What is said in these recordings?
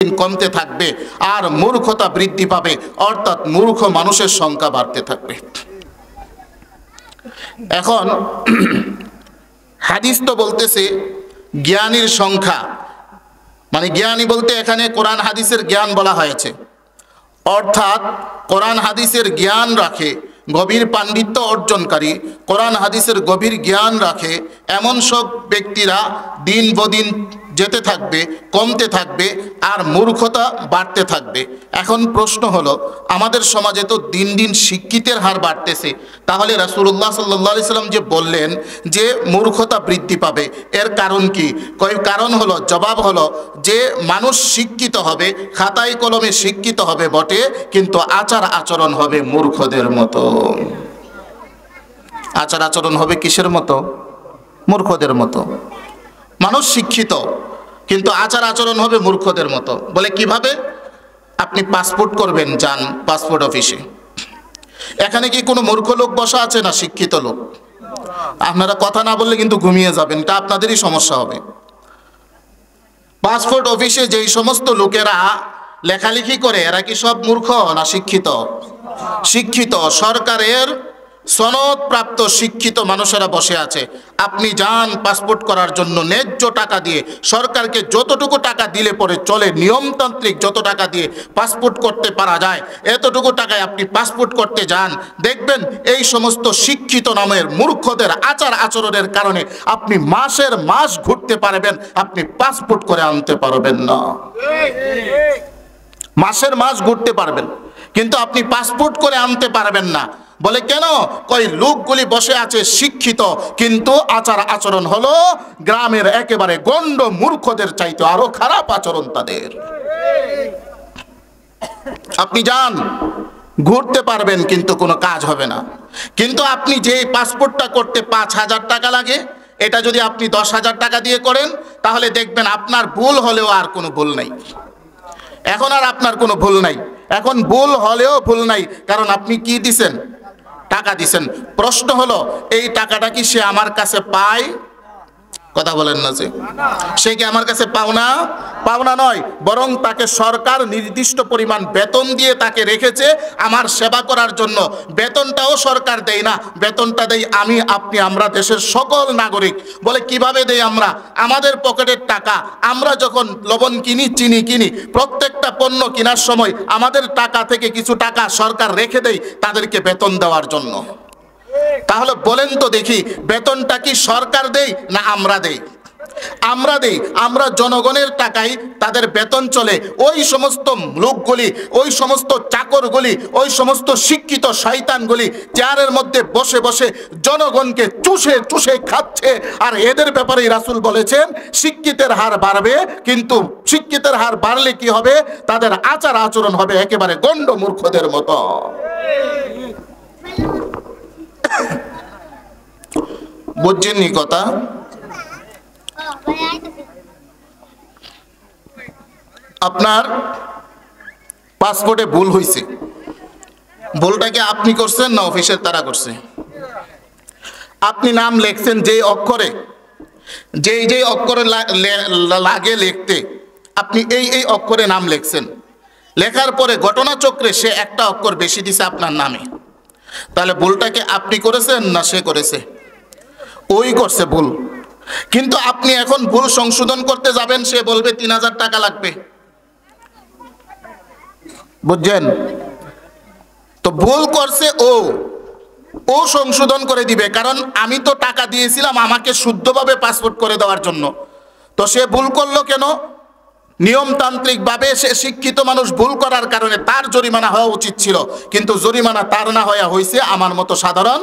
কমতে থাকবে আর মূর্খতা বৃদ্ধি পাবে, অর্থাৎ মূর্খ মানুষের সংখ্যা বাড়তে থাকবে। এখন হাদিস তো বলতেছে জ্ঞানীর সংখ্যা, মানে জ্ঞানী বলতে এখানে কোরআন হাদিসের জ্ঞান বলা হয়েছে, অর্থাৎ কোরআন হাদিসের জ্ঞান রাখে, গভীর পাণ্ডিত্য অর্জনকারী, কোরআন হাদিসের গভীর জ্ঞান রাখে এমন সব ব্যক্তিরা দিন বদিন যেতে থাকবে, কমতে থাকবে আর মূর্খতা বাড়তে থাকবে। এখন প্রশ্ন হলো, আমাদের সমাজে তো দিন দিন শিক্ষিতের হার বাড়তেছে, তাহলে রাসূলুল্লাহ সাল্লাল্লাহু আলাইহি সাল্লাম যে বললেন যে মূর্খতা বৃদ্ধি পাবে, এর কারণ কি? কারণ হলো, জবাব হলো যে মানুষ শিক্ষিত হবে, খাতায় কলমে শিক্ষিত হবে বটে, কিন্তু আচার আচরণ হবে মূর্খদের মতো। আচার আচরণ হবে কিসের মতো? মূর্খদের মতো। মানুষ শিক্ষিত কিন্তু আচার আচরণ হবে মূর্খদের মতো। বলে কিভাবে? আপনি পাসপোর্ট করবেন, যান পাসপোর্ট অফিসে, এখানে কি কোনো মূর্খ লোক বসা আছে না শিক্ষিত লোক? আপনারা কথা না বললে কিন্তু ঘুমিয়ে যাবেন, এটা আপনাদেরই সমস্যা হবে। পাসপোর্ট অফিসে যেই সমস্ত লোকেরা লেখালেখি করে, এরা কি সব মূর্খ না শিক্ষিত? শিক্ষিত, সরকারের সনদ প্রাপ্ত শিক্ষিত মানুষেরা বসে আছে। আপনি যান পাসপোর্ট করার জন্য ন্যায্য টাকা দিয়ে, সরকারকে যতটুকু টাকা দিলে পরে চলে, নিয়মতান্ত্রিক যত টাকা দিয়ে পাসপোর্ট করতে পারা যায়, এতটুকু টাকায় আপনি পাসপোর্ট করতে যান, দেখবেন এই সমস্ত শিক্ষিত নামের মূর্খদের আচার আচরণের কারণে আপনি মাসের মাস ঘুরতে পারবেন, আপনি পাসপোর্ট করে আনতে পারবেন না। মাসের মাস ঘুরতে পারবেন কিন্তু আপনি পাসপোর্ট করে আনতে পারবেন না। বলে কেন? কই লোকগুলি বসে আছে শিক্ষিত, কিন্তু আচার আচরণ হলো গ্রামের একেবারে গণ্ড মূর্খদের চাইতে আরো খারাপ আচরণ তাদের। আপনি যান ঘুরতে পারবেন কিন্তু কোনো কাজ হবে না। কিন্তু আপনি যে পাসপোর্টটা করতে 5,000 টাকা লাগে, এটা যদি আপনি 10,000 টাকা দিয়ে করেন, তাহলে দেখবেন আপনার ভুল হলেও আর কোনো ভুল নাই। এখন আর আপনার কোনো ভুল নাই, এখন ভুল হলেও ভুল নাই, কারণ আপনি কি দিছেন? টাকা দিছেন। প্রশ্ন হলো, এই টাকাটা কি সে আমার কাছে পায়? কথা বলেন না, সে কি আমার কাছে পাওনা? পাওনা নয়, বরং তাকে সরকার নির্দিষ্ট পরিমাণ বেতন দিয়ে তাকে রেখেছে আমার সেবা করার জন্য। বেতনটাও সরকার দেয় না, বেতনটা দেই আমি, আপনি, আমরা দেশের সকল নাগরিক। বলে কিভাবে দেই আমরা? আমাদের পকেটের টাকা। আমরা যখন লবণ কিনি, চিনি কিনি, প্রত্যেকটা পণ্য কেনার সময় আমাদের টাকা থেকে কিছু টাকা সরকার রেখে দেয় তাদেরকে বেতন দেওয়ার জন্য। তাহলে বলেন তো দেখি, বেতনটা কি সরকার দেয় না আমরা দেই? আমরা দেই। আমরা জনগণের টাকায় তাদের বেতন চলে। ওই সমস্ত লোকগুলি, ওই সমস্ত চাকরগুলি, ওই সমস্ত শিক্ষিত শয়তানগুলি চেয়ারের মধ্যে বসে বসে জনগণকে চুষে চুষে খাচ্ছে। আর এদের ব্যাপারেই রাসূল বলেছেন শিক্ষিতের হার বাড়বে, কিন্তু শিক্ষিতের হার বাড়লে কি হবে? তাদের আচার আচরণ হবে একেবারে গণ্ড মূর্খদের মতো। বুঝছেননি কথা? আপনার পাসপোর্টে ভুল হয়েছে, ভুলটাকে আপনি করছেন না অফিসের তারা করছে? আপনি নাম লিখছেন যে অক্ষরে, যেই অক্ষরে লাগে লিখতে, আপনি এই অক্ষরে নাম লিখছেন। লেখার পরে ঘটনাচক্রে সে একটা অক্ষর বেশি দিছে আপনার নামে, তাহলে ভুলটাকে আপনি করেছেন না সে করেছে? ওই করছে ভুল। কিন্তু আপনি এখন ভুল সংশোধন করতে যাবেন, সে বলবে 3,000 টাকা লাগবে। বুঝছেন তো? ভুল করছে ও সংশোধন করে দিবে, কারণ আমি তো টাকা দিয়েছিলাম আমাকে শুদ্ধভাবে পাসপোর্ট করে দেওয়ার জন্য। তো সে ভুল করলো কেন? নিয়মতান্ত্রিক ভাবে সে শিক্ষিত মানুষ, ভুল করার কারণে তার জরিমানা হওয়া উচিত ছিল, কিন্তু জরিমানা তার না হয়ে হয়েছে আমার মতো সাধারণ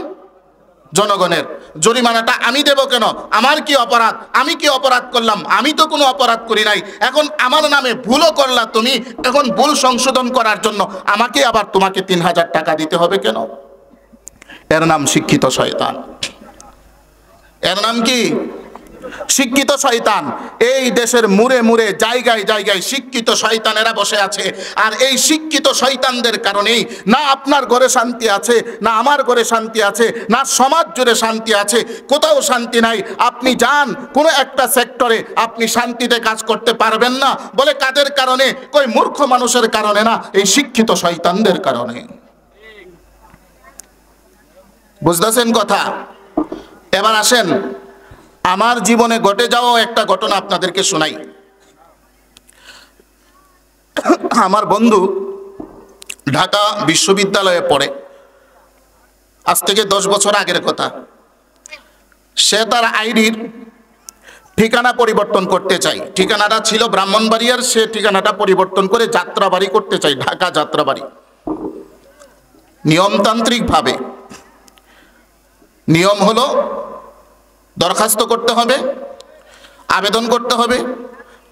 জনগণের। জরিমানাটা আমি দেব কেন? আমার কি অপরাধ? আমি কি অপরাধ করলাম? আমি তো কোনো অপরাধ করি নাই। এখন আমার নামে ভুলও করলা তুমি, এখন ভুল সংশোধন করার জন্য আমাকে আবার তোমাকে 3,000 টাকা দিতে হবে কেন? এর নাম শিক্ষিত শয়তান। এর নাম কি? শিক্ষিত শয়তান। এই দেশের মুড়ে মুড়ে জায়গায় জায়গায় শিক্ষিত শয়তানেরা বসে আছে। আর এই শিক্ষিত শয়তানদের কারণেই না আপনার ঘরে শান্তি আছে, না আমার ঘরে শান্তি আছে, না সমাজ জুড়ে শান্তি আছে, কোথাও শান্তি নাই। আপনি যান কোনো একটা সেক্টরে, আপনি শান্তিতে কাজ করতে পারবেন না। বলে কাদের কারণে? কই মূর্খ মানুষের কারণে না, এই শিক্ষিত শয়তানদের কারণে। বুঝতেছেন কথা? এবার আসেন আমার জীবনে ঘটে যাওয়া একটা ঘটনা আপনাদেরকে শোনাই। আমার বন্ধু ঢাকা বিশ্ববিদ্যালয়ে পড়ে, আজ থেকে 10 বছর আগের কথা। সে তার আইডির ঠিকানা পরিবর্তন করতে চাই। ঠিকানাটা ছিল ব্রাহ্মণবাড়িয়ার, সে ঠিকানাটা পরিবর্তন করে যাত্রাবাড়ি করতে চাই, ঢাকা যাত্রাবাড়ি। নিয়মতান্ত্রিকভাবে নিয়ম হলো দরখাস্ত করতে হবে, আবেদন করতে হবে,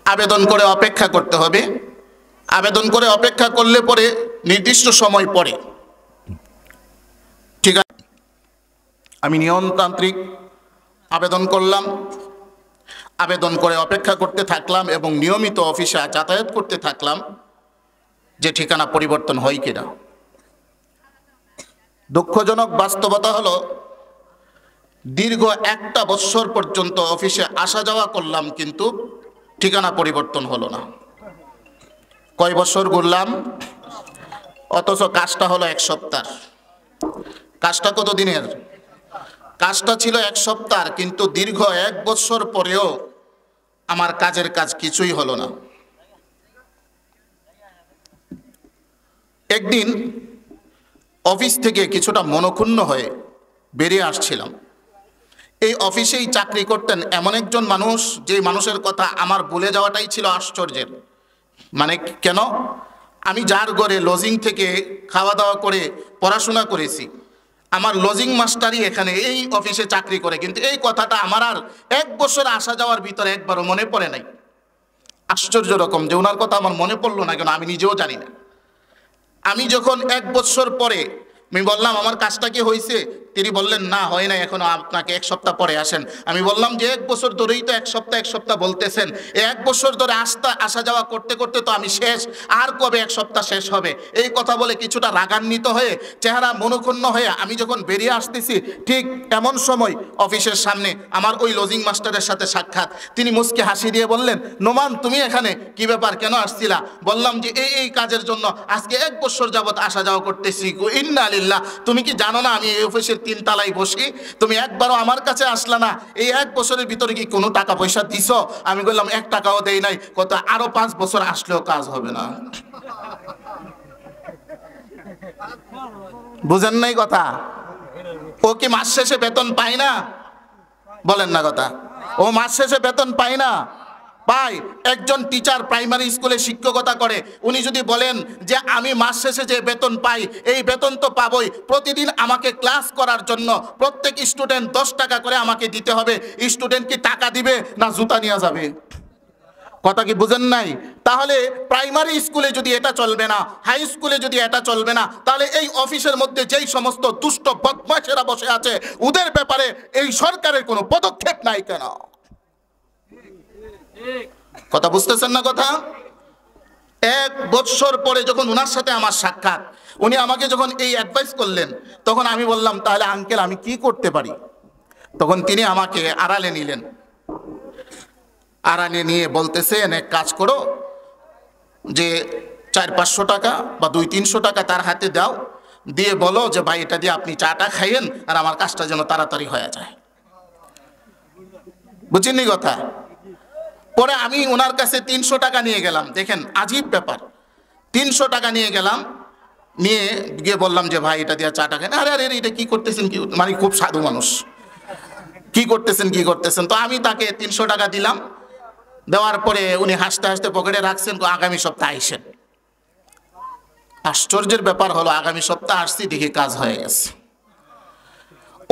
আবেদন করে অপেক্ষা করতে হবে, আবেদন করে অপেক্ষা করলে পরে নির্দিষ্ট সময় পরে, ঠিক আছে। আমি নিয়মতান্ত্রিক আবেদন করলাম, আবেদন করে অপেক্ষা করতে থাকলাম এবং নিয়মিত অফিসে যাতায়াত করতে থাকলাম যে ঠিকানা পরিবর্তন হয় কিনা। দুঃখজনক বাস্তবতা হলো দীর্ঘ 1 বছর পর্যন্ত অফিসে আসা যাওয়া করলাম, কিন্তু ঠিকানা পরিবর্তন হলো না। কয় বছর ঘুরলাম, অথচ কাজটা হলো 1 সপ্তাহ। কাজটা কত দিনের? কাজটা ছিল 1 সপ্তাহ, কিন্তু দীর্ঘ 1 বছর পরেও আমার কাজের কাজ কিছুই হলো না। একদিন অফিস থেকে কিছুটা মনক্ষুণ্ণ হয়ে বেরিয়ে আসছিলাম। এই অফিসেই চাকরি করতেন এমন একজন মানুষ, যে মানুষের কথা আমার ভুলে যাওয়াটাই ছিল আশ্চর্যের। মানে কেন? আমি যার ঘরে লজিং থেকে খাওয়া দাওয়া করে পড়াশোনা করেছি, আমার লজিং মাস্টারই এখানে এই অফিসে চাকরি করে, কিন্তু এই কথাটা আমার আর 1 বছর আসা যাওয়ার ভিতরে একবারও মনে পড়ে নাই। আশ্চর্য রকম যে ওনার কথা আমার মনে পড়লো না কেন, আমি নিজেও জানি না। আমি যখন 1 বছর পরে আমি বললাম আমার কাজটা কি হয়েছে, তিনি বললেন না হয় না, এখনো আপনাকে 1 সপ্তাহ পরে আসেন। আমি বললাম যে 1 বছর ধরেই তো 1 সপ্তাহ বলতেছেন, 1 বছর ধরে আসা যাওয়া করতে করতে তো আমি শেষ, আর কবে 1 সপ্তাহ শেষ হবে? এই কথা বলে কিছুটা রাগান্বিত হয়ে, চেহারা মনক্ষুণ্ণ হয়ে আমি যখন বেরিয়ে আসতেছি, ঠিক এমন সময় অফিসের সামনে আমার ওই লজিং মাস্টারের সাথে সাক্ষাৎ। তিনি মুচকি হাসি দিয়ে বললেন, নোমান তুমি এখানে কি ব্যাপার, কেন আসছিলা? বললাম যে এই কাজের জন্য আজকে 1 বছর যাবত আসা যাওয়া করতেছি। ইন্না লিল্লাহ, তুমি কি জানো না আমি এই অফিসের 3 তলায় বসি? তুমি একবারও আমার কাছে আসলা না। এই 1 বছরের ভিতরে কি কোনো টাকা পয়সা দিছো? আমি বললাম 1 টাকাও দেই নাই। কত আরো 5 বছর আসলেও কাজ হবে না। বুঝেন নাই কথা? ও কি মাস শেষে বেতন পায় না? বলেন না কথা। ও মাস শেষে বেতন পায় না? পায়। একজন টিচার প্রাইমারি স্কুলে শিক্ষকতা করে, উনি যদি বলেন যে আমি মাস শেষে যে বেতন পাই, এই বেতন তো পাবই, প্রতিদিন আমাকে ক্লাস করার জন্য প্রত্যেক স্টুডেন্ট 10 টাকা করে আমাকে দিতে হবে। স্টুডেন্ট কি টাকা দিবে না জুতা নিয়ে যাবে? কথা কি বুঝেন নাই? তাহলে প্রাইমারি স্কুলে যদি এটা চলবে না, হাই স্কুলে যদি এটা চলবে না, তাহলে এই অফিসের মধ্যে যেই সমস্ত দুষ্ট বদমাশেরা বসে আছে, ওদের ব্যাপারে এই সরকারের কোনো পদক্ষেপ নাই কেন? কথা বুঝতেছেন না কথা? 1 বছর পরে যখন ওনার সাথে আমার সাক্ষাৎ, উনি আমাকে যখন এই অ্যাডভাইস করলেন, তখন আমি বললাম তাহলে আঙ্কেল আমি কি করতে পারি? তখন তিনি আমাকে আড়ালে নিলেন, আড়ালে নিয়ে বলতেছেন এক কাজ করো, যে 400-500 টাকা বা 200-300 টাকা তার হাতে দাও, দিয়ে বলো যে ভাই এটা দিয়ে আপনি চাটা খাইয়েন আর আমার কাজটা যেন তাড়াতাড়ি হয়ে যায়। বুঝছেননি কথা? পরে আমি ওনার কাছে 300 টাকা নিয়ে গেলাম। দেখেন আজীব ব্যাপার, 300 টাকা নিয়ে গেলাম, নিয়ে গিয়ে বললাম যে ভাই এটা দিয়ে চাটা খান। আরে আরে এটা কি করতেছেন, কি মানে খুব সাধু মানুষ, কি করতেছেন। তো আমি তাকে 300 টাকা দিলাম। দেওয়ার পরে উনি হাসতে হাসতে পকেটে রাখছেন, আগামী সপ্তাহে আইসেন। আশ্চর্যের ব্যাপার হলো আগামী সপ্তাহ আসছি, দেখি কাজ হয়ে গেছে।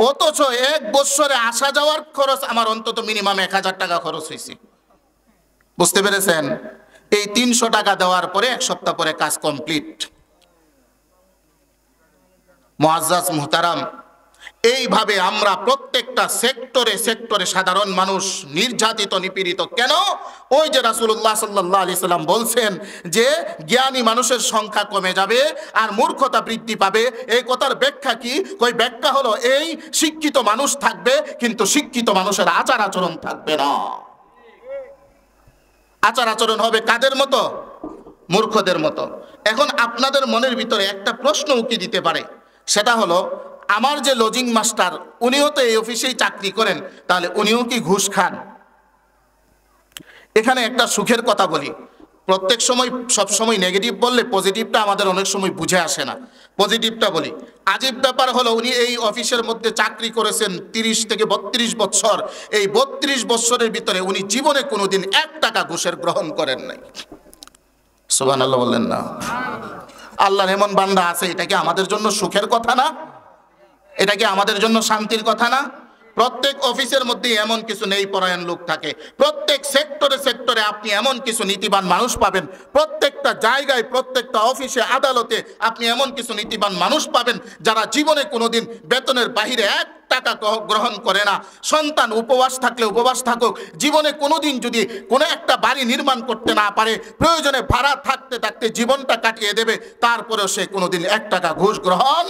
অথচ 1 বছরে আসা যাওয়ার খরচ আমার অন্তত মিনিমাম 1000 টাকা খরচ হয়েছে। বুঝতে পেরেছেন? এই 300 টাকা দেওয়ার পরে 1 সপ্তাহ পরে কাজ কমপ্লিট। মুআজ্জাজ মুহতারাম, এইভাবে আমরা প্রত্যেকটা সেক্টরে সেক্টরে সাধারণ মানুষ নির্যাতিত নিপীড়িত কেন? ওই যে রাসূলুল্লাহ সাল্লাল্লাহু আলাইহি সাল্লাম বলছেন যে জ্ঞানী মানুষের সংখ্যা কমে যাবে আর মূর্খতা বৃদ্ধি পাবে। এই কথার ব্যাখ্যা কি? ওই ব্যাখ্যা হলো এই, শিক্ষিত মানুষ থাকবে কিন্তু শিক্ষিত মানুষের আচার আচরণ থাকবে না। আচার আচরণ হবে কাদের মতো? মূর্খদের মতো। এখন আপনাদের মনের ভিতরে একটা প্রশ্ন উকি দিতে পারে, সেটা হলো আমার যে লজিং মাস্টার উনিও তো এই অফিসেই চাকরি করেন, তাহলে উনিও কি ঘুষ খান? এখানে একটা সুখের কথা বলি, প্রত্যেক সময় সব সময় নেগেটিভ বললে পজিটিভটা আমাদের অনেক সময় বুঝে আসে না। পজিটিভটা বলি, আজীব ব্যাপার হলো উনি এই অফিসের মধ্যে চাকরি করেছেন 30 থেকে 32 বছর। এই 32 বছরের ভিতরে উনি জীবনে কোনোদিন 1 টাকা ঘুষের গ্রহণ করেন নাই। সুবহানাল্লাহ বললেন না? আল্লাহর এমন বান্দা আছে, এটা কি আমাদের জন্য সুখের কথা না? এটা কি আমাদের জন্য শান্তির কথা না? প্রত্যেক অফিসের মধ্যে এমন কিছু নেই পরায়ণ লোক থাকে, প্রত্যেক সেক্টরে সেক্টরে আপনি এমন কিছু নীতিবান মানুষ পাবেন, প্রত্যেকটা জায়গায় প্রত্যেকটা অফিসে আদালতে আপনি এমন কিছু নীতিবান মানুষ পাবেন যারা জীবনে কোনোদিন বেতনের বাহিরে 1 টাকা গ্রহণ করে না। সন্তান উপবাস থাকলে উপবাস থাকুক, জীবনে কোনোদিন যদি কোনো একটা বাড়ি নির্মাণ করতে না পারে, প্রয়োজনে ভাড়া থাকতে থাকতে জীবনটা কাটিয়ে দেবে, তারপরেও সে কোনোদিন 1 টাকা ঘুষ গ্রহণ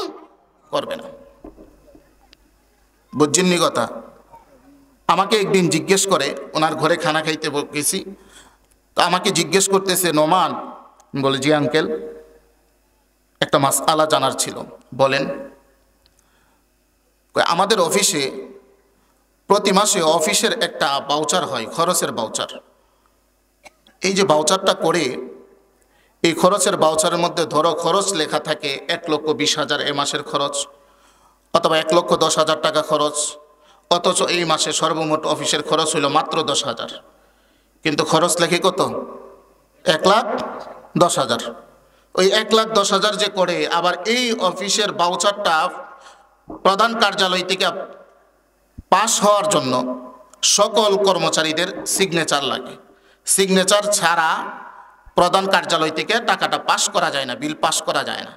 করবে না। বুঝছেননি কথা? আমাকে একদিন জিজ্ঞেস করে, ওনার ঘরে খানা খাইতে গেছি, তো আমাকে জিজ্ঞেস করতেছে, নোমান, বলে জি আঙ্কেল, একটা মাসআলা জানার ছিল। বলেন। আমাদের অফিসে প্রতি মাসে অফিসের একটা বাউচার হয়, খরচের বাউচার। এই যে বাউচারটা করে, এই খরচের বাউচারের মধ্যে ধরো খরচ লেখা থাকে 1,20,000 এ মাসের খরচ, অথবা 1,10,000 টাকা খরচ, অথচ এই মাসে সর্বমোট অফিসের খরচ হইল মাত্র 10,000, কিন্তু খরচ লেখে কত? 1,10,000। ওই 1,10,000 যে করে, আবার এই অফিসের বাউচারটা প্রধান কার্যালয় থেকে পাস হওয়ার জন্য সকল কর্মচারীদের সিগনেচার লাগে। সিগনেচার ছাড়া প্রধান কার্যালয় থেকে টাকাটা পাস করা যায় না, বিল পাস করা যায় না।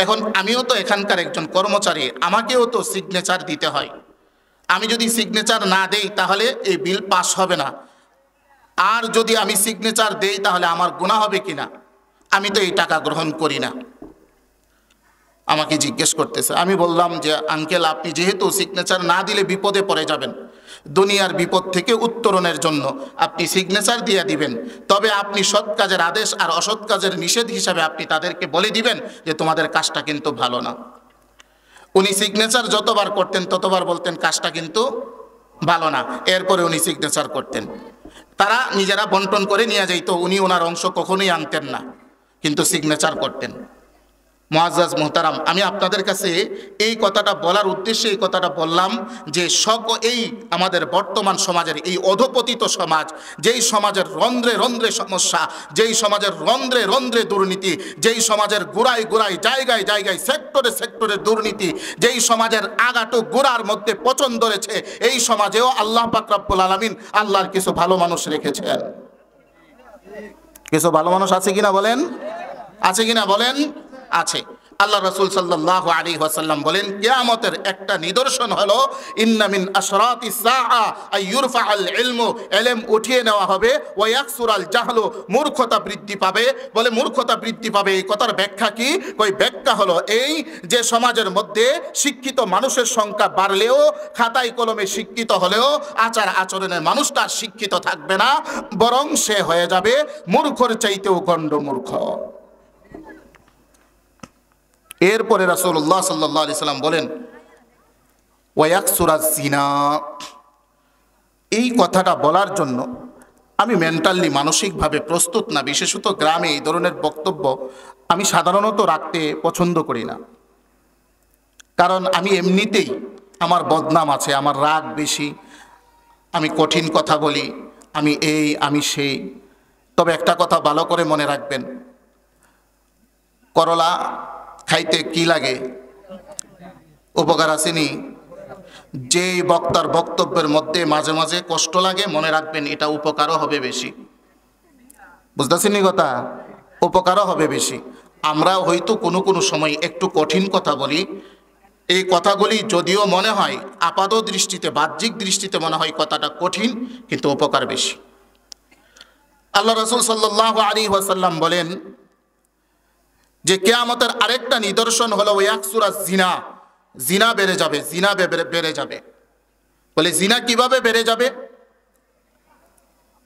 এখন আমিও তো এখানকার একজন কর্মচারী, আমাকেও তো সিগনেচার দিতে হয়। আমি যদি সিগনেচার না দেই তাহলে এই বিল পাস হবে না, আর যদি আমি সিগনেচার দেই তাহলে আমার গুনাহ হবে কিনা? আমি তো এই টাকা গ্রহণ করি না। আমাকে জিজ্ঞেস করতেছে, আমি বললাম যে আঙ্কেল, আপনি যেহেতু সিগনেচার না দিলে বিপদে পড়ে যাবেন, দুনিয়ার বিপদ থেকে উত্তরণের জন্য আপনি সিগনেচার দিয়ে দিবেন, তবে আপনি সৎ কাজের আদেশ আর অসৎ কাজের নিষেধ হিসাবে আপনি তাদেরকে বলে দিবেন যে তোমাদের কাজটা কিন্তু ভালো না। উনি সিগনেচার যতবার করতেন ততবার বলতেন কাজটা কিন্তু ভালো না, এরপরে উনি সিগনেচার করতেন। তারা নিজেরা বন্টন করে নিয়ে যাইতো, উনি ওনার অংশ কখনোই আনতেন না, কিন্তু সিগনেচার করতেন। মুআজ্জাজ মুহতারাম, আমি আপনাদের কাছে এই কথাটা বলার উদ্দেশ্যে এই কথাটা বললাম যে এই আমাদের বর্তমান সমাজের এই অধপতিত সমাজ, যেই সমাজের রন্ধ্রে রন্ধ্রে সমস্যা, যেই সমাজের রন্ধ্রে রন্ধ্রে দুর্নীতি, যেই সমাজের গোড়ায় গোড়ায় জায়গায় জায়গায় সেক্টরে সেক্টরে দুর্নীতি, যেই সমাজের আগাটো গোড়ার মধ্যে পচন ধরেছে, এই সমাজেও আল্লাহ পাক রব্বুল আলামিন আল্লাহর কিছু ভালো মানুষ রেখেছেন। কিছু ভালো মানুষ আছে কিনা বলেন? আছে কিনা বলেন? আছে। আল্লাহ রাসূল সাল্লাল্লাহু আলাইহি ওয়াসাল্লাম বলেন, কিয়ামতের একটা নিদর্শন হলো ইন্না মিন আশরাতিস সাআ আইয়ুরফাআল ইলমু, ইলম উঠিয়ে নেওয়া হবে, ওয়া ইয়াকসুরাল জাহলু, মূর্খতা বৃদ্ধি পাবে। বলে মূর্খতা বৃদ্ধি পাবে, এই কথার ব্যাখ্যা কি? ওই ব্যাখ্যা হলো এই যে সমাজের মধ্যে শিক্ষিত মানুষের সংখ্যা বাড়লেও, খাতায় কলমে শিক্ষিত হলেও আচার আচরণের মানুষটা শিক্ষিত থাকবে না, বরং সে হয়ে যাবে মূর্খর চাইতেও গণ্ড মূর্খ। এরপরে রাসূলুল্লাহ সাল্লাল্লাহু আলাইহি সাল্লাম বলেন ওয়ায়াকসুরাজ জিনা। এই কথাটা বলার জন্য আমি মেন্টালি মানসিকভাবে প্রস্তুত না, বিশেষত গ্রামে এই ধরনের বক্তব্য আমি সাধারণত রাখতে পছন্দ করি না, কারণ আমি এমনিতেই আমার বদনাম আছে, আমার রাগ বেশি, আমি কঠিন কথা বলি, আমি এই আমি সেই। তবে একটা কথা ভালো করে মনে রাখবেন, করলা খাইতে কি লাগে? উপকার আসেনি? যে বক্তার বক্তব্যের মধ্যে মাঝে মাঝে কষ্ট লাগে, মনে রাখবেন এটা উপকারও হবে বেশি। বুঝতেছেন কথা? উপকারও হবে বেশি। আমরা হয়তো কোনো কোনো সময় একটু কঠিন কথা বলি, এই কথাগুলি যদিও মনে হয় আপাত দৃষ্টিতে, বাহ্যিক দৃষ্টিতে মনে হয় কথাটা কঠিন, কিন্তু উপকার বেশি। আল্লাহ রাসূল সাল্লাল্লাহু আলাইহি ওয়াসাল্লাম বলেন যে কিয়ামতের আরেকটা নিদর্শন হলো ইয়াকসুরা জিনা, জিনা বেড়ে যাবে, জিনা বেড়ে যাবে। বলে জিনা কিভাবে বেড়ে যাবে?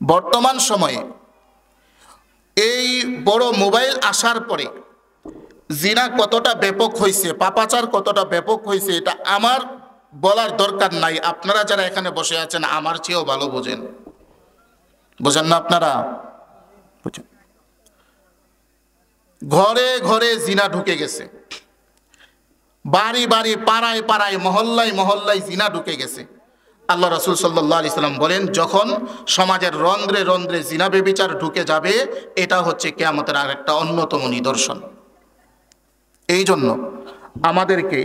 বর্তমান সময়ে এই বড় মোবাইল আসার পরে জিনা কতটা ব্যাপক হয়েছে, পাপাচার কতটা ব্যাপক হয়েছে, এটা আমার বলার দরকার নাই। আপনারা যারা এখানে বসে আছেন আমার চেয়েও ভালো বোঝেন, বোঝেন না আপনারা? বুঝেন। ঘরে ঘরে জিনা ঢুকে গেছে, বাড়ি বাড়ি, পাড়ায় পাড়ায়, মহল্লায় মহল্লায় জিনা ঢুকে গেছে। আল্লাহ রাসূল সাল্লাল্লাহু আলাইহি সাল্লাম বলেন, যখন সমাজের রন্ধ্রে রন্ধ্রে জিনা ব্যভিচার ঢুকে যাবে, এটা হচ্ছে কিয়ামতের আরেকটা অন্যতম নিদর্শন। এই জন্য আমাদেরকে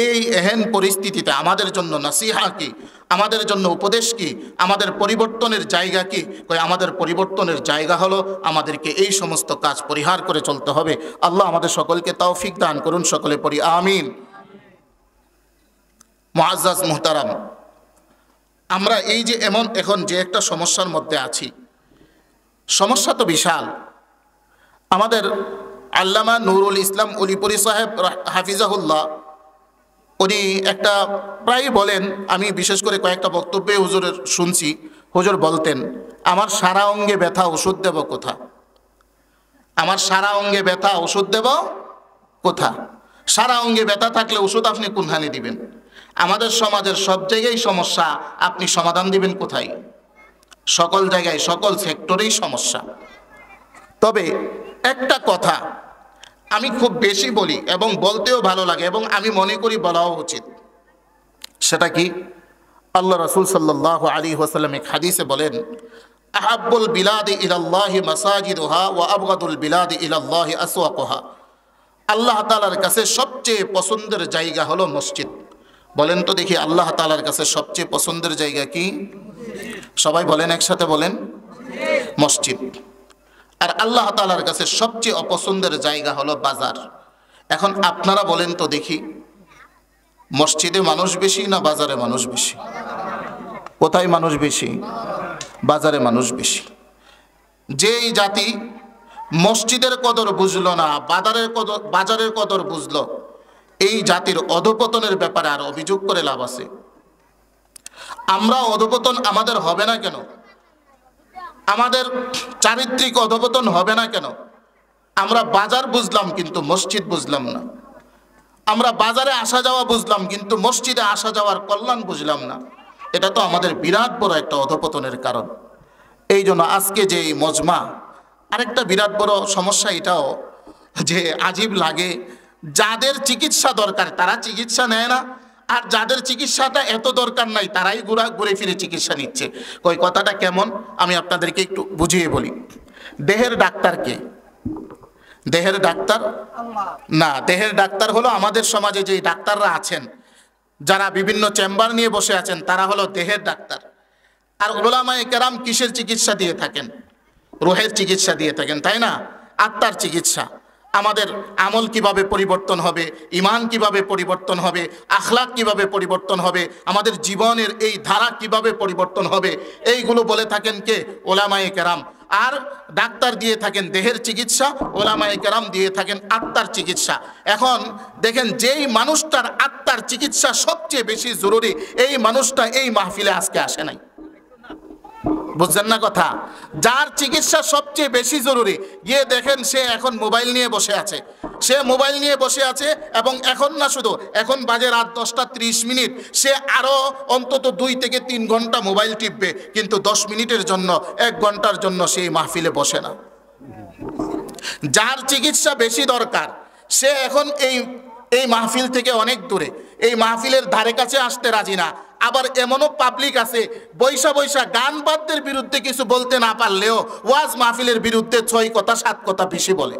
এই এহেন পরিস্থিতিতে আমাদের জন্য নসিহা কি, আমাদের জন্য উপদেশ কি, আমাদের পরিবর্তনের জায়গা কি? আমাদের পরিবর্তনের জায়গা হলো আমাদেরকে এই সমস্ত কাজ পরিহার করে চলতে হবে। আল্লাহ আমাদের সকলকে তৌফিক দান করুন, সকলে পড়ি আমিন। মুআজ্জাজ মুহতারাম, আমরা এই যে এখন যে একটা সমস্যার মধ্যে আছি, সমস্যা তো বিশাল। আমাদের আল্লামা নুরুল ইসলাম উলিপুরি সাহেব হাফিজাহুল্লাহ, উনি একটা প্রায় বলেন, আমি বিশেষ করে কয়েকটা বক্তব্যে হুজুরের শুনছি, হুজুর বলতেন, আমার সারা অঙ্গে ব্যথা, ওষুধ দেব কোথা? আমার সারা অঙ্গে ব্যথা, ওষুধ দেব কোথা? সারা অঙ্গে ব্যথা থাকলে ওষুধ আপনি কোনখানে দিবেন? আমাদের সমাজের সব জায়গায় সমস্যা, আপনি সমাধান দিবেন কোথায়? সকল জায়গায়, সকল সেক্টরেই সমস্যা। তবে একটা কথা আমি খুব বেশি বলি এবং বলতেও ভালো লাগে এবং আমি মনে করি বলাও উচিত। সেটা কি? আল্লাহ রাসূল সাল্লাল্লাহু আলাইহি ওয়াসাল্লাম এক হাদিসে বলেন, আহাব্বুল বিলাদি ইলাল্লাহি মাসাজিদুহা ওয়া আবগাদুল বিলাদি ইলাল্লাহি আসওয়াকুহা। আল্লাহ তাআলার কাছে সবচেয়ে পছন্দের জায়গা হলো মসজিদ। বলেন তো দেখি, আল্লাহ তাআলার কাছে সবচেয়ে পছন্দের জায়গা কি? সবাই বলেন, একসাথে বলেন, মসজিদ। আর আল্লাহ তাআলার কাছে সবচেয়ে অপছন্দের জায়গা হলো বাজার। এখন আপনারা বলেন তো দেখি, মসজিদে মানুষ বেশি না বাজারে মানুষ বেশি? কোথায় মানুষ বেশি? বাজারে মানুষ বেশি। যেই জাতি মসজিদের কদর বুঝলো না, বাজারের কদর বুঝলো, এই জাতির অধপতনের ব্যাপারে আর অভিযোগ করে লাভ আছে? আমরা অধপতন আমাদের হবে না কেন? আমাদের চারিত্রিক অধপতন হবে না কেন? আমরা বাজার বুঝলাম কিন্তু মসজিদ বুঝলাম না। আমরা বাজারে আসা যাওয়া বুঝলাম কিন্তু মসজিদে আসা যাওয়ার কল্যাণ বুঝলাম না। এটা তো আমাদের বিরাট বড় একটা অধপতনের কারণ। এই জন্য আজকে যে এই মজমা, আরেকটা বিরাট বড় সমস্যা এটাও যে আজীব লাগে, যাদের চিকিৎসা দরকার তারা চিকিৎসা নেয় না, আর যাদের চিকিৎসাটা এত দরকার নাই তারাই ঘুরে ফিরে চিকিৎসা নিচ্ছে। ওই কথাটা কেমন আমি আপনাদেরকে একটু বুঝিয়ে বলি। দেহের ডাক্তার কে? দেহের ডাক্তার না, দেহের ডাক্তার হলো আমাদের সমাজে যে ডাক্তাররা আছেন, যারা বিভিন্ন চেম্বার নিয়ে বসে আছেন, তারা হলো দেহের ডাক্তার। আর উলামায়ে কেরাম কিসের চিকিৎসা দিয়ে থাকেন? রুহের চিকিৎসা দিয়ে থাকেন, তাই না? আত্মার চিকিৎসা। আমাদের আমল কিভাবে পরিবর্তন হবে, ঈমান কিভাবে পরিবর্তন হবে, আখলাক কিভাবে পরিবর্তন হবে, আমাদের জীবনের এই ধারা কিভাবে পরিবর্তন হবে, এইগুলো বলে থাকেন কে? উলামায়ে কেরাম। আর ডাক্তার দিয়ে থাকেন দেহের চিকিৎসা, উলামায়ে কেরাম দিয়ে থাকেন আত্মার চিকিৎসা। এখন দেখেন, যেই মানুষটার আত্মার চিকিৎসা সবচেয়ে বেশি জরুরি, এই মানুষটা এই মাহফিলে আজকে আসে নাই। বুঝছেন না কথা? যার চিকিৎসা সবচেয়ে বেশি জরুরি, গিয়ে দেখেন সে এখন মোবাইল নিয়ে বসে আছে। সে মোবাইল নিয়ে বসে আছে এবং এখন না শুধু, এখন বাজে রাত 10:30। সে আরো অন্তত 2 থেকে 3 ঘন্টা মোবাইল টিপবে, কিন্তু 10 মিনিটের জন্য, 1 ঘন্টার জন্য সেই মাহফিলে বসে না। যার চিকিৎসা বেশি দরকার, সে এখন এই মাহফিল থেকে অনেক দূরে, এই মাহফিলের ধারে কাছে আসতে রাজি না। আবার এমনও পাবলিক আছে, বৈশা বৈশা গান বাদ্যের বিরুদ্ধে কিছু বলতে না পারলেও ওয়াজ মাহফিলের বিরুদ্ধে 6 কথা 7 কথা বেশি বলে।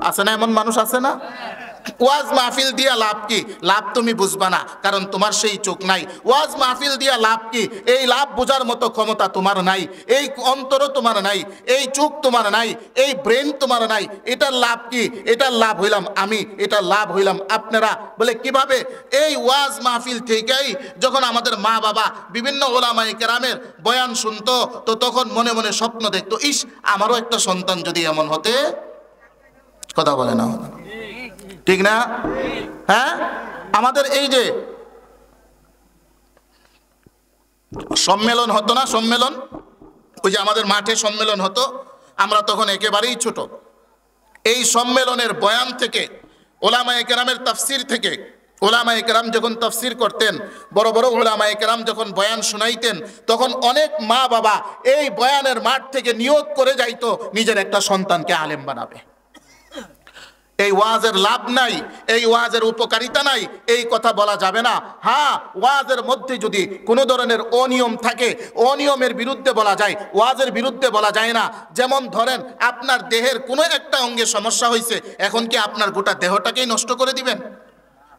আছে না? এমন মানুষ আছে না? ওয়াজ মাহফিল দিয়া লাভ কি? লাভ তুমি বুঝবা না, কারণ তোমার সেই চোখ নাই। ওয়াজ মাহফিল দিয়া লাভ কি? এই লাভ বোঝার মতো ক্ষমতা তোমার নাই, এই অন্তরও তোমার নাই, এই চোখ তোমার নাই, এই ব্রেন তোমার নাই। এটার লাভ কি? এটার লাভ হইলাম আমি, এটার লাভ হইলাম আপনারা। বলে কিভাবে? এই ওয়াজ মাহফিল থেকেই যখন আমাদের মা বাবা বিভিন্ন ওলামায়ে কেরামের বয়ান শুনতো, তো তখন মনে মনে স্বপ্ন দেখতো, ইস আমারও একটা সন্তান যদি এমন হতে। কথা বলে না, ঠিক না? হ্যাঁ, আমাদের এই যে সম্মেলন হতো না, সম্মেলন, ওই যে আমাদের মাঠে সম্মেলন হতো, আমরা তখন একেবারেই ছোট। এই সম্মেলনের বয়ান থেকে, ওলামায়ে কেরামের তাফসির থেকে, ওলামায়ে কেরাম যখন তাফসির করতেন, বড় বড় ওলামায়ে কেরাম যখন বয়ান শুনাইতেন, তখন অনেক মা বাবা এই বয়ানের মাঠ থেকে নিয়ত করে যাইতো নিজের একটা সন্তানকে আলেম বানাবে। এই ওয়াজের লাভ নাই, এই ওয়াজের উপকারিতা নাই, এই কথা বলা যাবে না। হ্যাঁ, ওয়াজের মধ্যে যদি কোনো ধরনের অনিয়ম থাকে, অনিয়মের বিরুদ্ধে বলা যায়, ওয়াজের বিরুদ্ধে বলা যায় না। যেমন ধরেন আপনার দেহের কোনো একটা অঙ্গে সমস্যা হয়েছে, এখন কি আপনার গোটা দেহটাকেই নষ্ট করে দিবেন?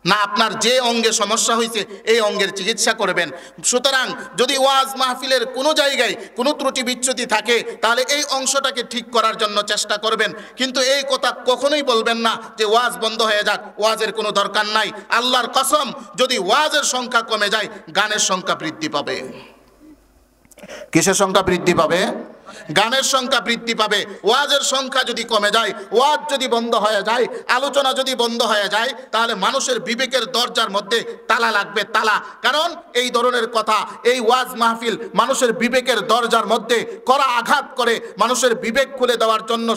না, আপনার যে অঙ্গে সমস্যা হয়েছে এই অঙ্গের চিকিৎসা করবেন। সুতরাং যদি ওয়াজ মাহফিলের কোনো জায়গায় কোনো ত্রুটি বিচ্যুতি থাকে, তাহলে এই অংশটাকে ঠিক করার জন্য চেষ্টা করবেন। কিন্তু এই কথা কখনোই বলবেন না যে ওয়াজ বন্ধ হয়ে যাক, ওয়াজের কোনো দরকার নাই। আল্লাহর কসম, যদি ওয়াজের সংখ্যা কমে যায়, গানের সংখ্যা বৃদ্ধি পাবে। কিসের সংখ্যা বৃদ্ধি পাবে? গানের সংখ্যা বৃদ্ধি পাবে। ওয়াজের সংখ্যা যদি কমে যায়, ওয়াজ যদি বন্ধ হয়ে যায়, আলোচনা যদি বন্ধ হয়ে যায়, তাহলে মানুষের বিবেকের দরজার মধ্যে তালা লাগবে, তালা। কারণ এই ধরনের কথা, এই ওয়াজ মাহফিল মানুষের বিবেকের দরজার মধ্যে কড়া আঘাত করে, মানুষের বিবেক খুলে দেওয়ার জন্য,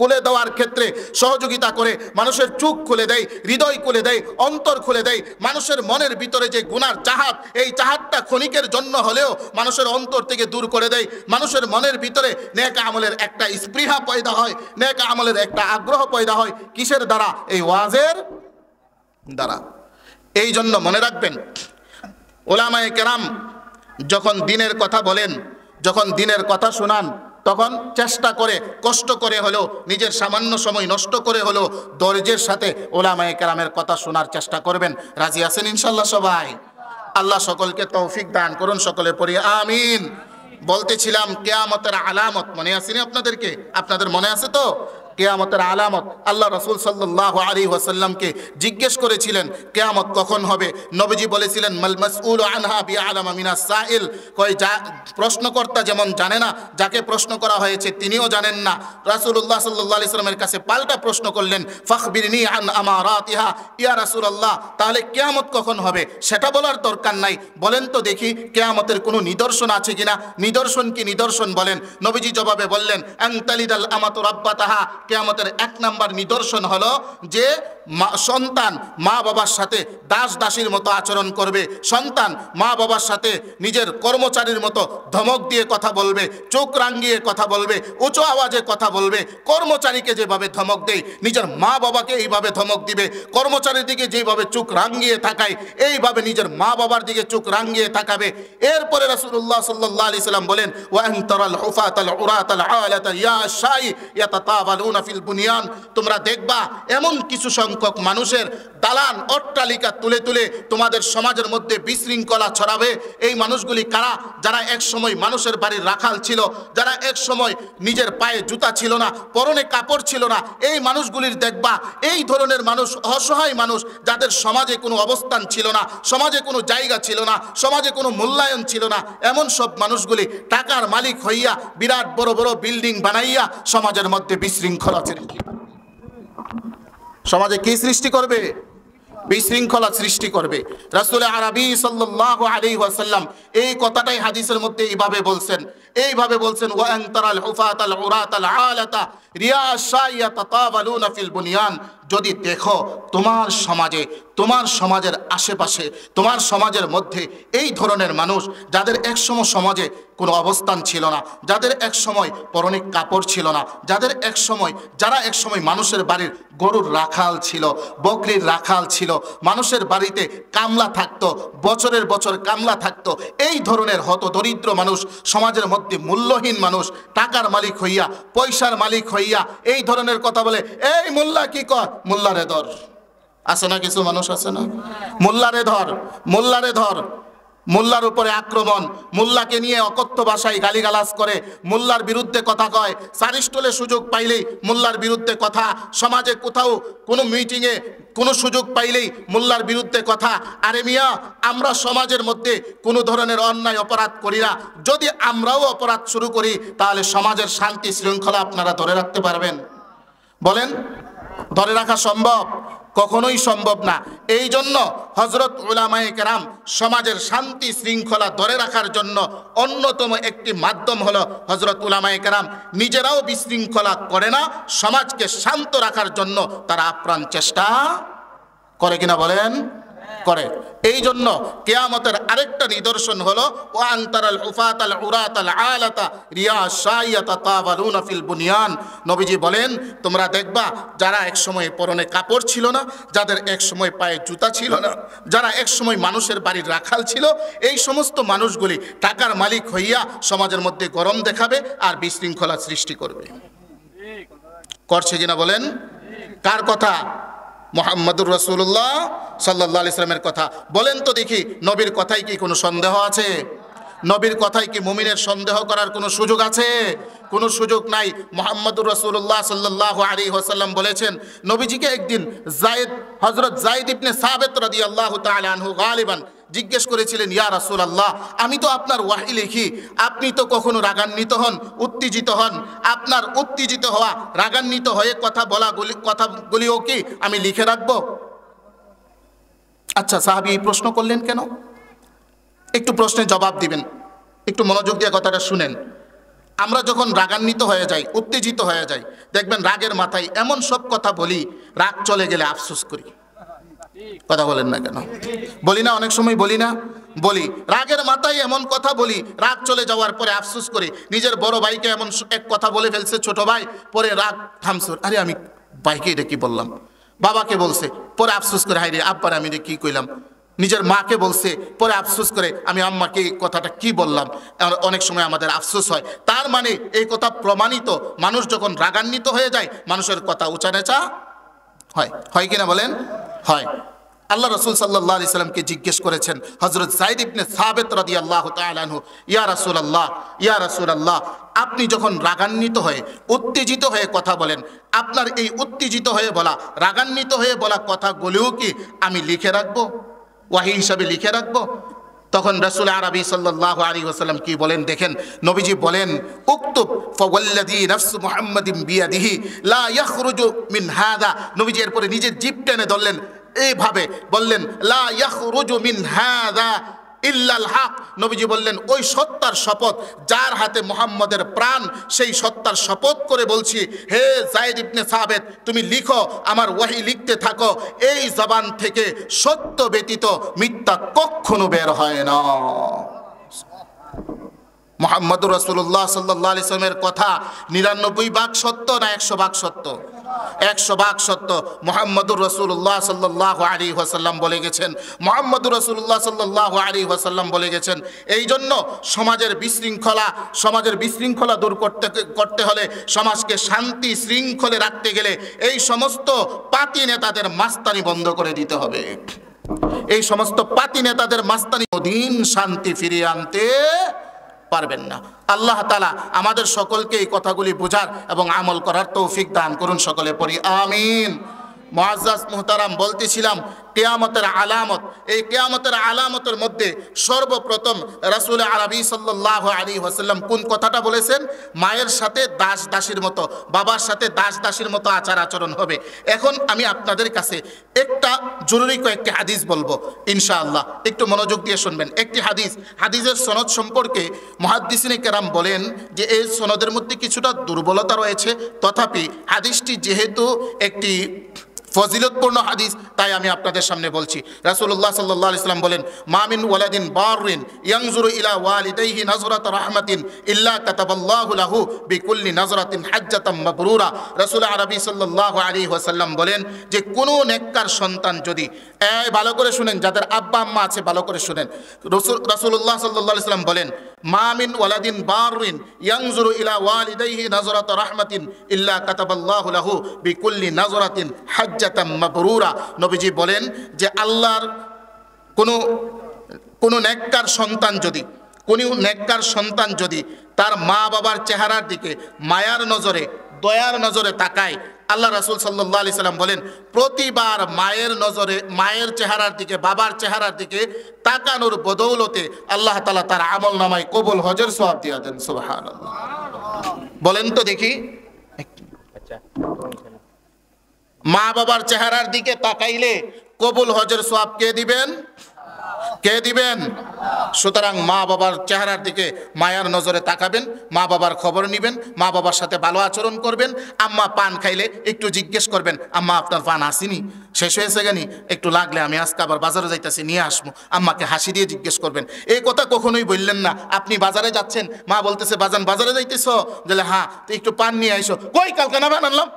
খুলে দেওয়ার ক্ষেত্রে সহযোগিতা করে, মানুষের চোখ খুলে দেয়, হৃদয় খুলে দেয়, অন্তর খুলে দেয়। মানুষের মনের ভিতরে যে গুনার চাহাত, এই চাহাতটা ক্ষণিকের জন্য হলেও মানুষের অন্তর থেকে দূর করে দেয়। মানুষের মনের ভিতরে নেক আমলের একটা স্পৃহা পয়দা হয়, নেক আমলের একটা আগ্রহ পয়দা হয়। কিসের দ্বারা? এই ওয়াজের দ্বারা। এই জন্য মনে রাখবেন, ওলামায়ে কেরাম যখন দিনের কথা বলেন, যখন দিনের কথা শোনান, তখন চেষ্টা করে, কষ্ট করে হলেও, নিজের সামান্য সময় নষ্ট করে হলেও ধৈর্যের সাথে ওলামায়ে কেরামের কথা শোনার চেষ্টা করবেন। রাজি আছেন ইনশাল্লাহ সবাই? আল্লাহ সকলকে তৌফিক দান করুন, সকলে পড়ি আমিন। বলতেছিলাম কিয়ামতের আলামত মনে আসেনি আপনাদেরকে? আপনাদের মনে আছে তো? কিয়ামতের আলামত আল্লাহ রাসূল সাল্লাল্লাহু আলাইহি ওয়াসাল্লামকে জিজ্ঞেস করেছিলেন কিয়ামত কখন হবে। নবীজি বলেছিলেন মাল মাসউলু আনহা বিআলামা মিনাস সাইল, কই যা প্রশ্নকর্তা যেমন জানে না, যাকে প্রশ্ন করা হয়েছে তিনিও জানেন না। রাসূলুল্লাহ সাল্লাল্লাহু আলাইহি ওয়াসাল্লামের কাছে পাল্টা প্রশ্ন করলেন, ফাখবিরনি আন আমারাতিহা, ইয়া রাসূলুল্লাহ, তাহলে কিয়ামত কখন হবে সেটা বলার দরকার নাই, বলেন তো দেখি কিয়ামতের কোনো নিদর্শন আছে কিনা। নিদর্শন কি নিদর্শন বলেন? নবীজি জবাবে বললেন, আনতালিদাল আমাতু রাব্বাতাহা, কিয়ামতের এক নাম্বার নিদর্শন হলো যে সন্তান মা বাবার সাথে দাস দাসীর মতো আচরণ করবে। সন্তান মা বাবার সাথে নিজের কর্মচারীর মতো ধমক দিয়ে কথা বলবে, চোখ রাঙিয়ে কথা বলবে, উঁচু আওয়াজে কথা বলবে। কর্মচারীকে যেভাবে ধমক দেয়, নিজের মা বাবাকে এইভাবে ধমক দিবে। কর্মচারীর দিকে যেভাবে চোখ রাঙিয়ে তাকায়, এইভাবে নিজের মা বাবার দিকে চোখ রাঙিয়ে তাকাবে। এরপরে রাসূলুল্লাহ সাল্লাল্লাহু আলাইহি সাল্লাম বলেন, ওয়া আনতারাল হুফাতাল উরাতাল আলাতা ইয়া শাই ইয়াতাতাওয়ালুনা ফিল বুনিয়ান, তোমরা দেখবা এমন কিছু সংখ্যক মানুষের দালান অট্টালিকা তুলে তুলে তোমাদের সমাজের মধ্যে বিশৃঙ্খলা ছড়াবে। এই মানুষগুলি কারা? যারা এক সময় মানুষের বাড়ির রাখাল ছিল, যারা এক সময় নিজের পায়ে জুতা ছিল না, পরনে কাপড় ছিল না। এই মানুষগুলির দেখবা, এই ধরনের মানুষ, অসহায় মানুষ, যাদের সমাজে কোনো অবস্থান ছিল না, সমাজে কোনো জায়গা ছিল না, সমাজে কোনো মূল্যায়ন ছিল না, এমন সব মানুষগুলি টাকার মালিক হইয়া বিরাট বড় বড় বিল্ডিং বানাইয়া সমাজের মধ্যে বিশৃঙ্খলা সৃষ্টি, সমাজে কি সৃষ্টি করবে? বিশৃঙ্খলা সৃষ্টি করবে। রাসূল আরবী সাল্লাল্লাহু আলাইহি ওয়াসাল্লাম এই কথাটাই হাদিসের মধ্যে এইভাবে বলছেন, এইভাবে বলছেন, ওয়া আনতারাল হুফাতাল উরাতাল আলাতা রিয়াশা ইয়াতাতাওয়ালুনা ফিল বুনিয়ান, যদি দেখো তোমার সমাজে, তোমার সমাজের আশেপাশে, তোমার সমাজের মধ্যে এই ধরনের মানুষ, যাদের একসময় সমাজে কোনো অবস্থান ছিল না, যাদের এক সময় পরনে কাপড় ছিল না, যাদের এক সময়, যারা এক সময় মানুষের বাড়ির গরুর রাখাল ছিল, বকরির রাখাল ছিল, মানুষের বাড়িতে কামলা থাকতো, বছরের বছর কামলা থাকতো, এই ধরনের হতদরিদ্র মানুষ, সমাজের মধ্যে মূল্যহীন মানুষ, টাকার মালিক হইয়া, পয়সার মালিক হইয়া এই ধরনের কথা বলে, এই মোল্লা কি কর, মোল্লারে ধর, আছে না? কিছু মানুষ আছে না, মোল্লারে ধর, মোল্লারে ধর, মোল্লার উপরে আক্রমণ, মোল্লাকে নিয়ে অকথ্য ভাষায় গালিগালাজ করে, মোল্লার বিরুদ্ধে কথা কয়, সারিস্টলে সুযোগ পাইলেই মোল্লার বিরুদ্ধে কথা, সমাজে কোথাও কোনো মিটিংয়ে কোনো সুযোগ পাইলেই মোল্লার বিরুদ্ধে কথা। আরে মিয়া, আমরা সমাজের মধ্যে কোনো ধরনের অন্যায় অপরাধ করি না, যদি আমরাও অপরাধ শুরু করি তাহলে সমাজের শান্তি শৃঙ্খলা আপনারা ধরে রাখতে পারবেন? বলেন, ধরে রাখা সম্ভব? কখনোই সম্ভব না। এই জন্য হযরত উলামায়ে কেরাম সমাজের শান্তি শৃঙ্খলা ধরে রাখার জন্য অন্যতম একটি মাধ্যম হলো হযরত উলামায়ে কেরাম নিজেরাও বিশৃঙ্খলা করে না, সমাজকে শান্ত রাখার জন্য তারা আপ্রাণ চেষ্টা করে। কিনা বলেন? করে। এই জন্য কিয়ামতের আরেকটা নিদর্শন হলো ওয়া আনতারাল উফাতাল উরাতাল আলাতা রিয়া শাইয়াতা তাওয়ালুনা ফিল বুনিয়ান। নবীজি বলেন, তোমরা দেখবা যারা এক সময় পরনে কাপড় ছিল না, যাদের এক সময় পায়ে জুতা ছিল না, যারা এক সময় মানুষের বাড়ির রাখাল ছিল, এই সমস্ত মানুষগুলি টাকার মালিক হইয়া সমাজের মধ্যে গরম দেখাবে আর বিশৃঙ্খলা সৃষ্টি করবে। করছে কিনা বলেন? কার কথা? মুহাম্মদুর রাসূলুল্লাহ সাল্লাল্লাহু আলাইহি সাল্লামের কথা। বলেন তো দেখি, নবীর কথায় কি কোনো সন্দেহ আছে? নবীর কথায় কি মুমিনের সন্দেহ করার কোনো সুযোগ আছে? কোনো সুযোগ নাই। মুহাম্মদুর রাসূলুল্লাহ সাল্লাল্লাহু আলাইহি ওয়াসাল্লাম বলেছেন, নবীজিকে একদিন হযরত যায়েদ ইবনে সাবিত রাদিয়াল্লাহু তাআলা আনহু গালিবান জিজ্ঞেস করেছিলেন, ইয়া রাসূলুল্লাহ, আমি তো আপনার ওয়াহি লিখি, আপনি তো কখনো রাগান্বিত হন, উত্তেজিত হন, আপনার উত্তেজিত হওয়া, রাগান্বিত হয়ে কথাগুলিও কি আমি লিখে রাখবো? আচ্ছা, সাহাবী এই প্রশ্ন করলেন কেন? একটু প্রশ্নের জবাব দিবেন, একটু মনোযোগ দিয়ে কথাটা শুনেন। আমরা যখন রাগান্বিত হয়ে যাই, উত্তেজিত হয়ে যাই, দেখবেন রাগের মাথায় এমন সব কথা বলি, রাগ চলে গেলে আফসোস করি। কথা বলেন না কেন? বলি না? অনেক সময় বলি না? বলি। রাগের মাথায় এমন কথা বলি, রাগ চলে যাওয়ার পরে আফসোস করি। নিজের বড় ভাইকে এমন এক কথা বলে ফেলছে ছোট ভাই, পরে রাগ থামছে, আরে আমি ভাইকে এটা কি বললাম। বাবাকে বলছে, পরে আফসোস করে, হাই রে আব্বার আমি এটা কি কইলাম। নিজের মাকে বলছে, পরে আফসোস করে আমি আম্মাকে এই কথাটা কি বললাম। অনেক সময় আমাদের আফসোস হয়। তার মানে এই কথা প্রমাণিত, মানুষ যখন রাগান্বিত হয়ে যায় মানুষের কথা উঁচা নেচা হয়। হয় কিনা বলেন? হয়। আল্লাহ রাসূল সাল্লাল্লাহু আলাইহি সাল্লামকে জিজ্ঞেস করেছেন হযরত যায়েদ ইবনে সাবিত রাদিয়াল্লাহু তাআলা আনহু, ইয়া রাসূলুল্লাহ, ইয়া রাসূলুল্লাহ, আপনি যখন রাগান্বিত হয়ে উত্তেজিত হয়ে কথা বলেন, আপনার এই উত্তেজিত হয়ে বলা, রাগান্বিত হয়ে বলা কথাগুলোও কি আমি লিখে রাখবো, ওয়াহি হিসাবে লিখে রাখবো? তখন রাসূল আরবি সাল্লাল্লাহু আলাইহি ওয়াসাল্লাম কি বলেন দেখেন। নবীজি বলেন, উকতুব ফাওয়াল্লাযী নাফসু মুহাম্মাদিন বিয়াদিহি লা ইয়াখরুজু মিন হাযা। নবীজি এরপরে নিজের জিভ টেনে ধরলেন, এইভাবে বললেন, লা ইয়াখরুজু মিন হাযা ইল্লাল হক। নবীজি বললেন, ওই সত্তার শপথ যার হাতে মুহাম্মদের প্রাণ, সেই সত্তার শপথ করে বলছি, হে যায়েদ ইবনে সাবিত, তুমি লিখো, আমার ওয়াহি লিখতে থাকো, এই জবান থেকে সত্য ব্যতীত মিথ্যা কখনো বের হয় না। মুহাম্মদুর রাসূলুল্লাহ সাল্লাল্লাহু আলাইহি ওয়াসাল্লামের কথা 99% সত্য না 100% সত্য? 100% সত্য। মুহাম্মদুর রাসূলুল্লাহ সাল্লাল্লাহু আলাইহি ওয়াসাল্লাম বলে গেছেন, মুহাম্মদুর রাসূলুল্লাহ সাল্লাল্লাহু আলাইহি ওয়াসাল্লাম বলে গেছেন, এই জন্য সমাজের বিশৃঙ্খলা দূর করতে হলে, সমাজকে শান্তি শৃঙ্খলে রাখতে গেলে এই সমস্ত পাতি নেতাদের মাস্তানি বন্ধ করে দিতে হবে। এই সমস্ত পাতি নেতাদের মাস্তানি দিন শান্তি ফিরিয়ে আনতে পারবেন না। আল্লাহ তাআলা আমাদের সকলকে এই কথাগুলি বোঝার এবং আমল করার তৌফিক দান করুন। সকলে পড়ি আমিন। মুআজ্জাজ মুহতারাম, বলতেছিলাম কিয়ামতের আলামত। এই কিয়ামতের আলামতের মধ্যে সর্বপ্রথম রাসূল আরবি সাল্লাল্লাহু আলাইহি ওয়াসাল্লাম কোন কথাটা বলেছেন? মায়ের সাথে দাস দাসীর মতো, বাবার সাথে দাস দাসীর মতো আচার আচরণ হবে। এখন আমি আপনাদের কাছে একটা জরুরি কয়েকটি হাদিস বলবো ইনশাআল্লাহ, একটু মনোযোগ দিয়ে শুনবেন। একটি হাদিসের সনদ সম্পর্কে মুহাদ্দিসিনে কেরাম বলেন যে এই সনদের মধ্যে কিছুটা দুর্বলতা রয়েছে, তথাপি হাদিসটি যেহেতু একটি ফজিলতপূর্ণ হাদিস, তাই আমি আপনাদের সামনে বলছি। রাসূলুল্লাহ সাল্লাল্লাহু আলাইহি ওয়াসাল্লাম বলেন, মা মিন ওয়ালাদিন বাররিন ইয়ানজুরু ইলা ওয়ালিদাইহি নাজরাত রাহমাতিন ইল্লা কাতাবাল্লাহু লাহু বিকুল্লি নাজরাতিন হাজ্জাতাম মাবরুরা। রাসূল আরবি সাল্লাল্লাহু আলাইহি ওয়াসাল্লাম বলেন যে কোনো নেককার সন্তান যদি, ভালো করে শুনেন, যাদের আব্বা আম্মা আছে ভালো করে শুনেন, রাসূলুল্লাহ সাল্লাল্লাহু আলাইহি ওয়াসাল্লাম বলেন, মা মিন ওয়ালাদিন বাররিন ইয়ানজুরু ইলা ওয়ালিদাইহি নাজরাত রাহমাতিন ইল্লা কাতাবাল্লাহু লাহু বিকুল্লি নাজরাতিন হাজ্জাতাম মাবরুরা। নবীজি বলেন যে আল্লাহর কোনো নেককার সন্তান যদি তার মা বাবার চেহারার দিকে মায়ার নজরে, দয়ার নজরে তাকায়, আল্লাহ রাসূল সাল্লাল্লাহু আলাইহি সাল্লাম বলেন প্রতিবার মায়ের চেহারার দিকে, বাবার চেহারার দিকে তাকানোর বদৌলতে আল্লাহ তাআলা তার আমল নামায় কবুল হজের সওয়াব দিয়ে দেন। সুবহানাল্লাহ। বলেন তো দেখি, মা বাবার চেহারার দিকে তাকাইলে কবুল হজের সওয়াব কে দিবেন? সুতরাং মা বাবার চেহারার দিকে মায়ার নজরে তাকাবেন, মা বাবার খবর নেবেন, মা বাবার সাথে ভালো আচরণ করবেন। আম্মা পান খাইলে একটু জিজ্ঞেস করবেন, আম্মা আপনার পান আসেনি, শেষ হয়েছে গেনি, একটু লাগলে আমি আজকে আবার বাজারে যাইতেছি, নিয়ে আসবো। আম্মাকে হাসি দিয়ে জিজ্ঞেস করবেন। এই কথা কখনোই বললেন না। আপনি বাজারে যাচ্ছেন, মা বলতেছে বাজান বাজারে যাইতেছ, বলে হ্যাঁ, তো একটু পান নিয়ে আইসো। কই কালকে না পান আনলাম?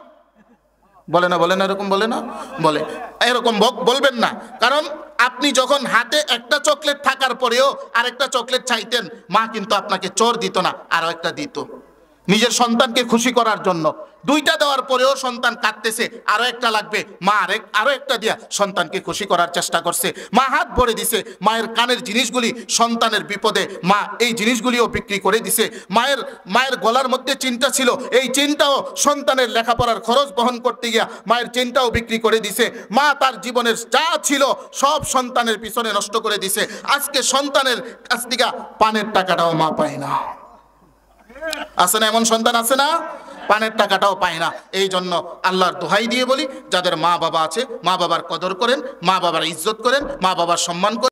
বলে না এরকম বলে না? বলে এরকম বলবেন না। কারণ আপনি যখন হাতে একটা চকলেট থাকার পরেও আরেকটা চকলেট চাইতেন, মা কিন্তু আপনাকে চোর দিত না, আরো একটা দিত নিজের সন্তানকে খুশি করার জন্য। দুইটা দেওয়ার পরেও সন্তান কাঁদতেছে, আরো একটা লাগবে, মা আরো একটা দিয়া সন্তানকে খুশি করার চেষ্টা করছে। মা হাত ভরে দিছে, মায়ের কানের জিনিসগুলি সন্তানের বিপদে মা এই জিনিসগুলিও বিক্রি করে দিছে। মায়ের গলার মধ্যে চেইনটা ছিল, এই চেইনটাও সন্তানের লেখাপড়ার খরচ বহন করতে গিয়া মায়ের চেইনটাও বিক্রি করে দিছে। মা তার জীবনের যা ছিল সব সন্তানের পিছনে নষ্ট করে দিছে। আজকে সন্তানের কাছ থেকে পানের টাকাটাও মা পায় না। আছে না এমন সন্তান? আছে না? পানের টাকাটাও পায় না। এই জন্য আল্লাহর দোহাই দিয়ে বলি, যাদের মা বাবা আছে, মা বাবার কদর করেন, মা বাবার ইজ্জত করেন, মা বাবার সম্মান করেন।